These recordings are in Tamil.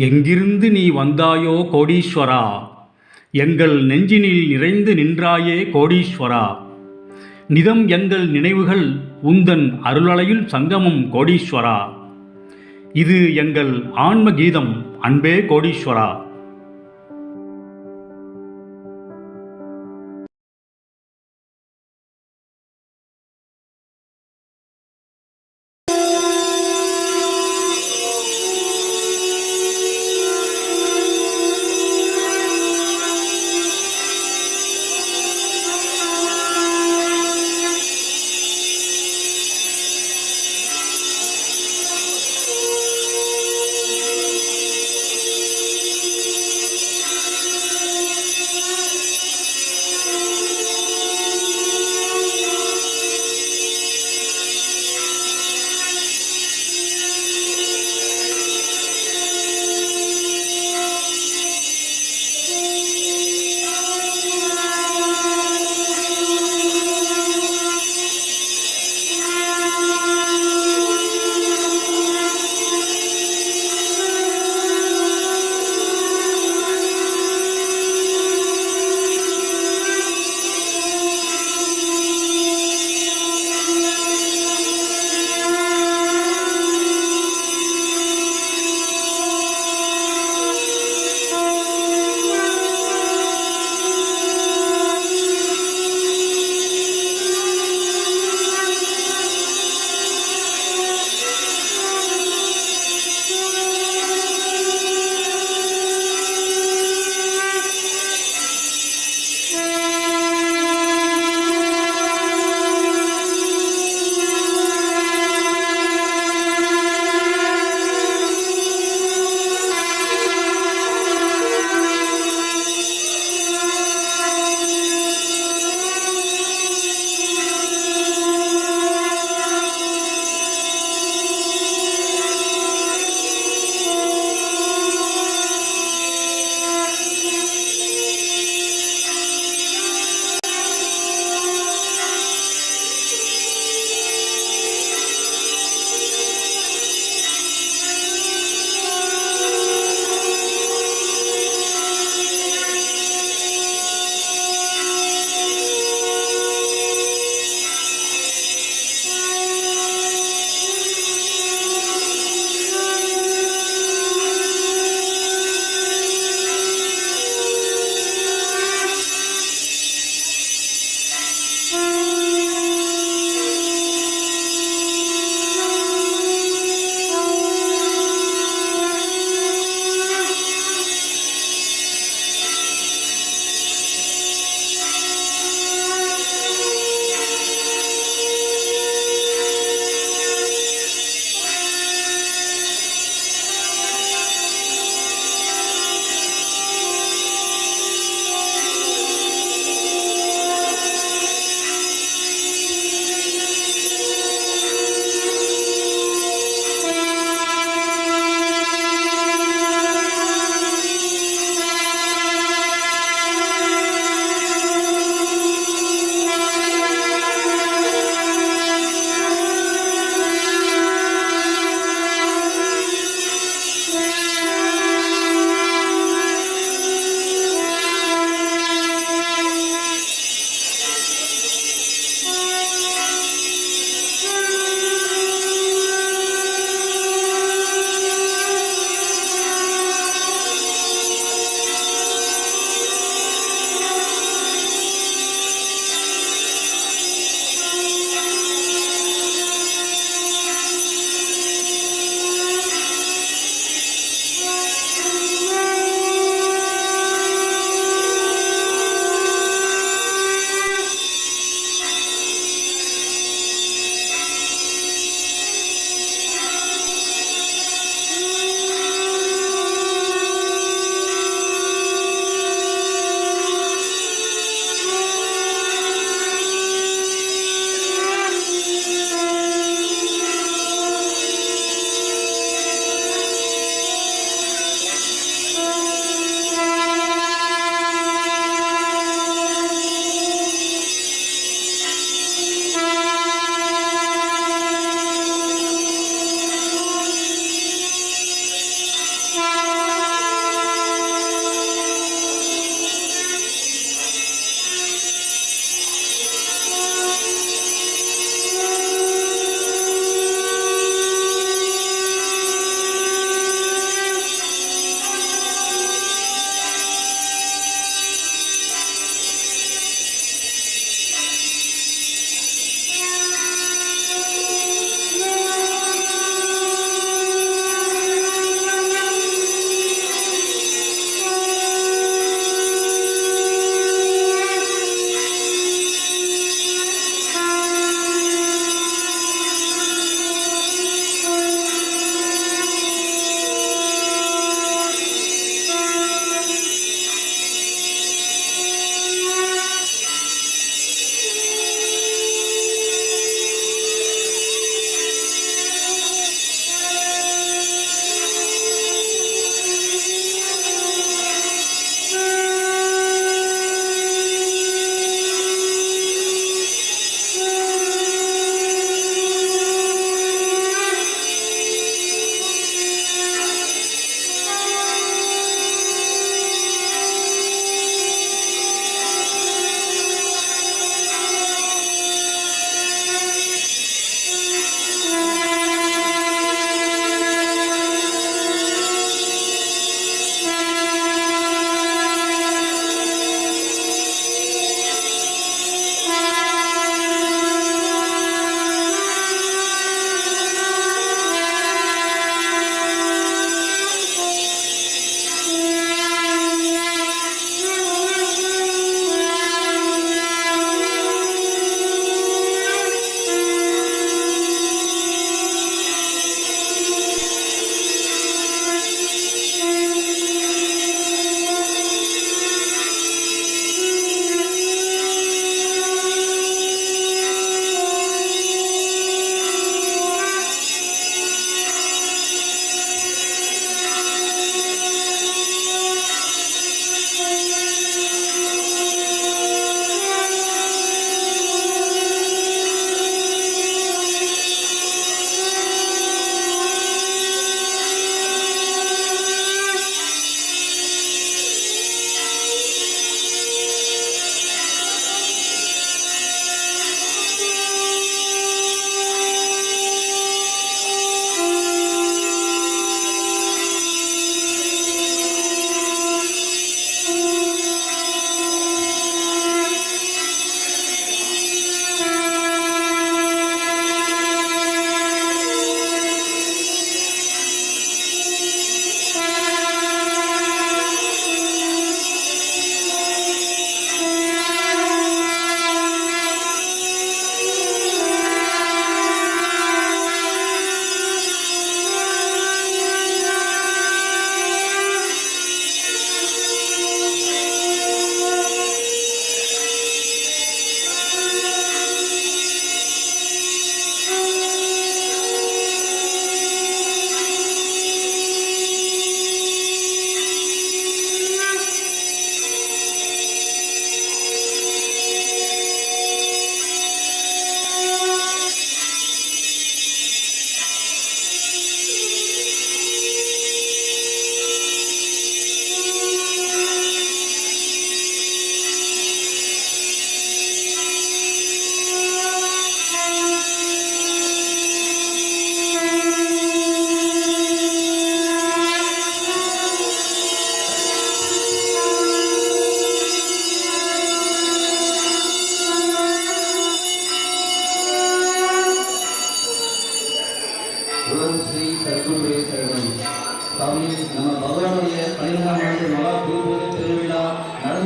எங்கிருந்து நீ வந்தாயோ கோடீஸ்வரா, எங்கள் நெஞ்சினில் நிறைந்து நின்றாயே கோடீஸ்வரா. நிதம் எங்கள் நினைவுகள் உந்தன் அருளலையில் சங்கமம் கோடீஸ்வரா. இது எங்கள் ஆன்ம கீதம் அன்பே கோடீஸ்வரா.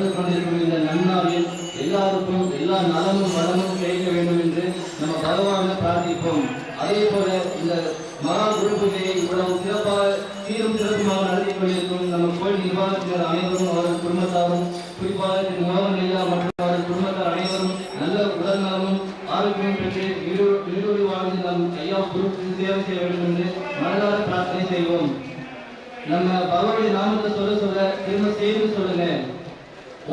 நடந்து கொண்டிருக்கும் இந்த நன்னாளில் எல்லாருக்கும் எல்லா நலமும் வளமும் கிடைக்க வேண்டும் என்று நம்ம பகவானை பிரார்த்திப்போம். அதே போல இந்த மகா குருபூஜை இவ்வளவு சிறப்பாக சீரும் சிறப்புமாக நடத்தி கொண்டிருக்கும் நம்ம கோயில் நிர்வாகத்தினர் அனைவரும் அவர்கள் குடும்பத்தாரும், குறிப்பாக திரு மோகன் ஐயா மற்றும் அவர்கள் குடும்பத்தார் அனைவரும் நல்ல உடல் நலமும் ஆரோக்கியம் பெற்று வீடு வாழ்ந்து நம் ஐயா குருவுக்கு சேவை செய்ய வேண்டும் என்று மனதார பிரார்த்தனை செய்வோம். நம்ம பகவானுடைய நாமத்தை சொல்ல சொல்ல திரும்ப செய்து சொல்லுங்க.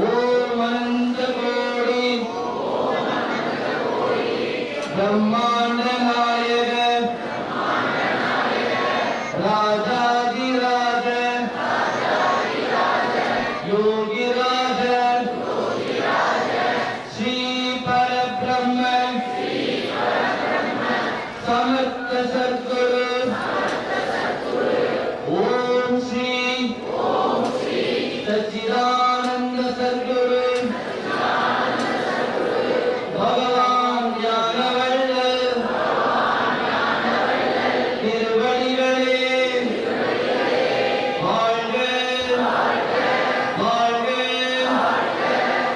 ஓம் அனந்த கோடி பிரம்மாண்ட நாயக ராஜாதிராஜ யோகிராஜ ஸ்ரீ பரபிரம்ம சமர்த்த சத்குரு ஓம் ஸ்ரீ சச்சிதானந்த சத்குரு பகவான் ஞானவள்ளல் திருவடிகளே வாழ்க வாழ்க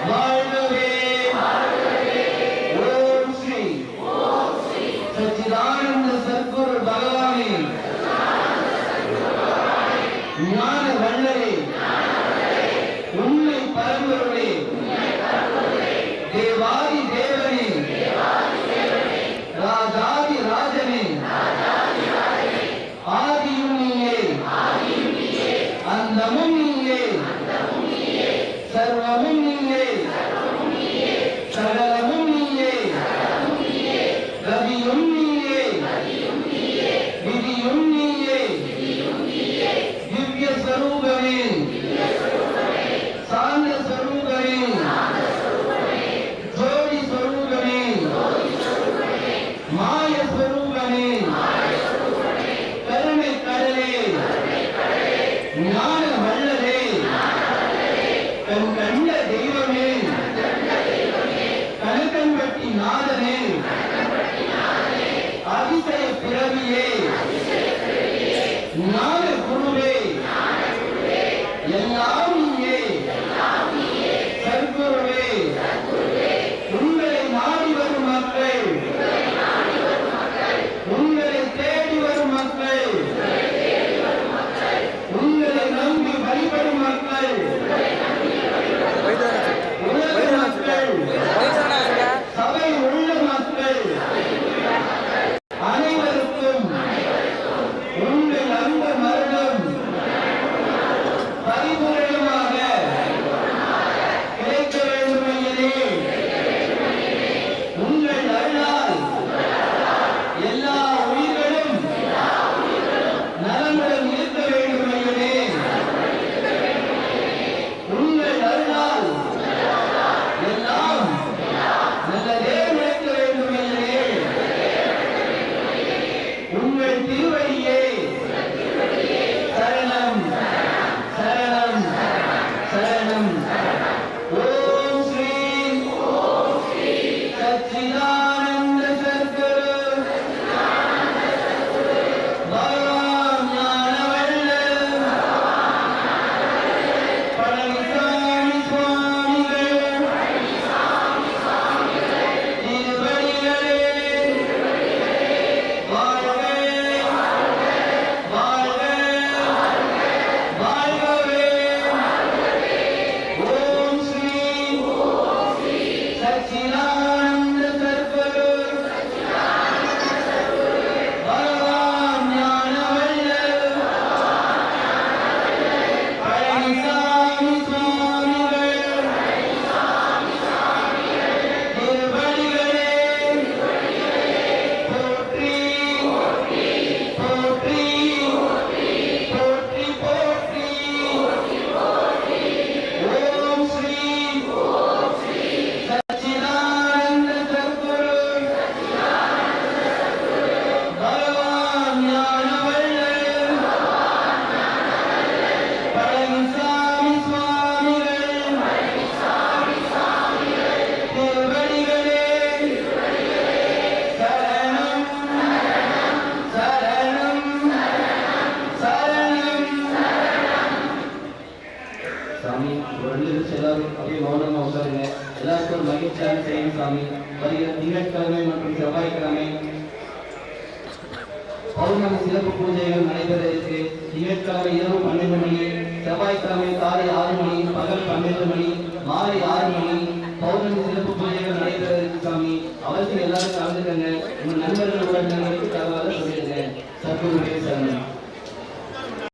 வாழ்கவே. ஓம் ஸ்ரீ சச்சிதானந்த சத்குரு பகவானே ஞான வள்ளலே உண்மை பரம்பொருளே தேவாதி தேவனே ராஜாதி ராஜனே ஆதியும் நீயே அந்தமும் நீயே சர்வமும் நீயே சகலமும் நீயே கதியும் நீயே விதியும் நீயே திவ்ய ஸ்வரூபமே சாந்த ஸ்வரூபமே ஜோதி ஸ்வரூபமே மாய ஸ்வரூபமே கருணை கடலே ஞான வள்ளலே கண் கண்ட தெய்வமே கணக்கன்பட்டி நாதனே அதிசய பிறவியே ஞான குருவே எல்லாம் நீயே சத்குருவே உங்களை நாடி வரும் மக்கள் உங்களை தேடி வரும் மக்கள் உங்களை நம்பி வழிபடும் மக்கள் உலக மக்கள் சபை உள்ள மக்கள் அனைவருக்கும் உங்கள் அன்பு மரணம் பரிபூரணமாக கிடைக்க வேண்டும் என்பதே உங்கள் அருளால் எல்லா உயிர்களும் நலமுடன் இருக்க வேண்டும் என்பதே உங்கள் அருளால் எல்லாம் நல்லதே நடக்க வேண்டும் என்பதே உங்கள் திருவடியே சரணம் சரணம் சரணம். ஓம் ஸ்ரீ சச்சிதானந்த சத்குரு பகவான் ஞானவள்ளல் பழனிசாமி சுவாமிகள் திருவடிகளே வாழ்க வாழ்க வாழ்கவே. ஓம் ஸ்ரீ சச்சிதானந்த சத்குரு பகவான் ஞானவள்ளல் பழனிசாமி சுவாமி சாமி. ஒரு 2 நிமிஷம் எல்லாரும் அப்படியே மௌனமாக உட்காருங்க. எல்லாருக்கும் ஒரு மகிழ்ச்சியான செய்யும் சாமி. வருகிற திங்கட்கிழமை மற்றும் செவ்வாய்க்கிழமை பௌர்ணமி சிறப்பு பூஜைகள் நடைபெற இருக்கு. திங்கட்கிழமை இரவு 12 மணி, செவ்வாய்க்கிழமை காலை 6 மணி, பகல் 12 மணி, மாலை 6 மணி பௌர்ணமி சிறப்பு பூஜைகள் நடைபெற இருக்கு சாமி. அவசியம் எல்லாரும் கலந்துக்கங்க. உங்க நண்பர்கள் உறவினர்களுக்கு தகவலை சொல்லிடுங்க. சத்குருவே சரணம்.